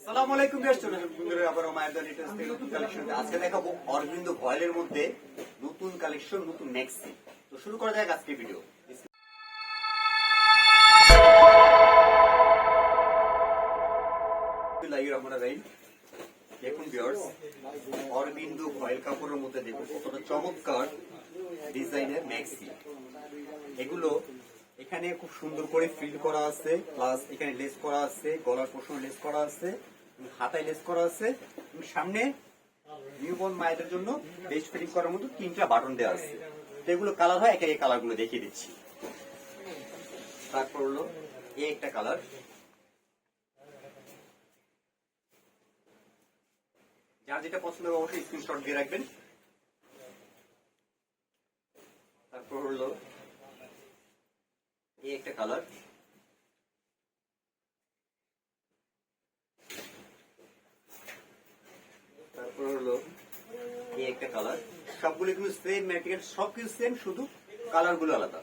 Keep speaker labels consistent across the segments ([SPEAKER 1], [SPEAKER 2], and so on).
[SPEAKER 1] আসসালামু আলাইকুম বন্ধুরা, আবার মায়ের লেটেস্ট নতুন কালেকশন আজকে দেখাবো অরবিন্দ ভয়েলের মধ্যে নতুন কালেকশন, নতুন ম্যাক্সি। তো শুরু করা যাক আজকে ভিডিও। দেখুন ভিউয়ার্স, অরবিন্দ ভয়েল কাপড়ের মধ্যে দেখুন কতটা চমৎকার ডিজাইনের ম্যাক্সি। এগুলো এখানে খুব সুন্দর করে ফিল করা আছে, প্লাস এখানে লেস করা আছে, গলার পোর্শন লেস করা আছে, হাতায় লেস করা আছে, সামনে নিউবর্ন মায়েদের জন্য বেস্ট ফিটিং করার মতো 3টা বাটন দেওয়া আছে। তো এগুলো কালার হয়, একে একে কালার গুলো দেখিয়ে দিচ্ছি। তারপর হলো এই একটা কালার, যার যেটা পছন্দ হবে অবশ্যই স্ক্রিনশট দিয়ে রাখবেন। তারপর হলো এই একটা কালার, তারপর হলো এই একটা কালার। সবগুলো কিন্তু সেম ম্যাটেরিয়াল, সবকিছু সেম, শুধু কালার গুলো আলাদা।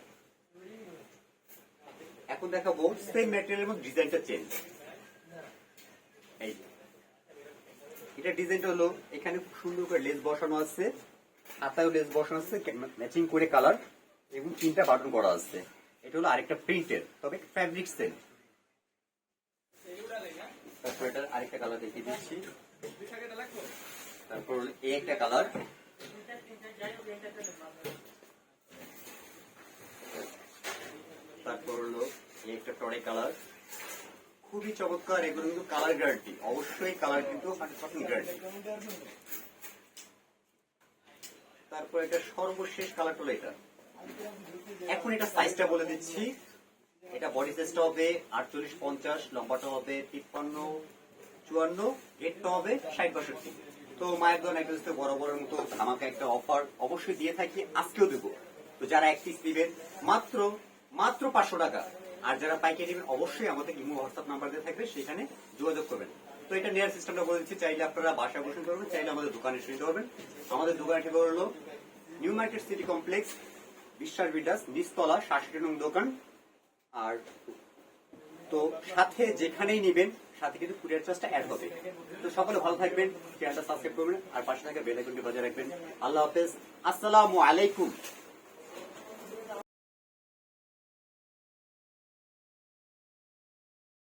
[SPEAKER 1] এখন দেখাবো সেম ম্যাটেরিয়ালের মধ্যে ডিজাইনটা চেঞ্জ। এই এটা ডিজাইনটা হলো এখানে খুব সুন্দর করে লেস বসানো আছে, হাতায়ও লেস বসানো আছে, ম্যাচিং করে কালার এবং 3টা বাটন করা আছে। এটা হলো আরেকটা প্রিন্টের, তবে ফ্যাব্রিক সেম। তারপর এটা আরেকটা কালার দেখিয়ে দিচ্ছি। তারপর এই একটা কালার, তারপর হলো এই একটা টরে কালার। খুবই চমৎকার, এগুলো কিন্তু কালার গ্যারান্টি, অবশ্যই কালার কিন্তু 100% গ্যারান্টি। তারপর এটা সর্বশেষ কালার হলো এটা। এখন এটা সাইজটা বলে দিচ্ছি। এটা বডি সাইজটা হবে 48-50, লম্বাটা হবে 53-54, রেটটা হবে 60-62। তো মায়ের দোকান একটা বরাবরের মতো আমাকে একটা অফার অবশ্যই দিয়ে থাকি, আজকেও দেবো। তো যারা এক পিস নেবেন মাত্র 500 টাকা, আর যারা পাইকারি নেবেন অবশ্যই আমাদের ইমো হোয়াটসঅ্যাপ নাম্বার দিয়ে থাকবে, সেখানে যোগাযোগ করবেন। তো এটা নেওয়ার সিস্টেমটা বলে দিচ্ছি। চাইলে আপনারা বাসায় বসে করবেন, চাইলে আমাদের দোকানে এসে নিতে পারবেন। আমাদের দোকানের ঠিকানা হলো নিউ মার্কেট সিটি কমপ্লেক্স, বিশ্বাস বিল্ডার্স, নিচতলা, 66 নং দোকান। আর তো সাথে যেখানেই নেবেন সাথে কিন্তু কুরিয়ার চার্জটা অ্যাড হবে। তো সকলে ভালো থাকবেন, চ্যানেলটা সাবস্ক্রাইব করবেন, আর পাশে থাকা বেল আইকনটি বাজিয়ে রাখবেন। আল্লাহ হাফেজ, আসসালামু আলাইকুম।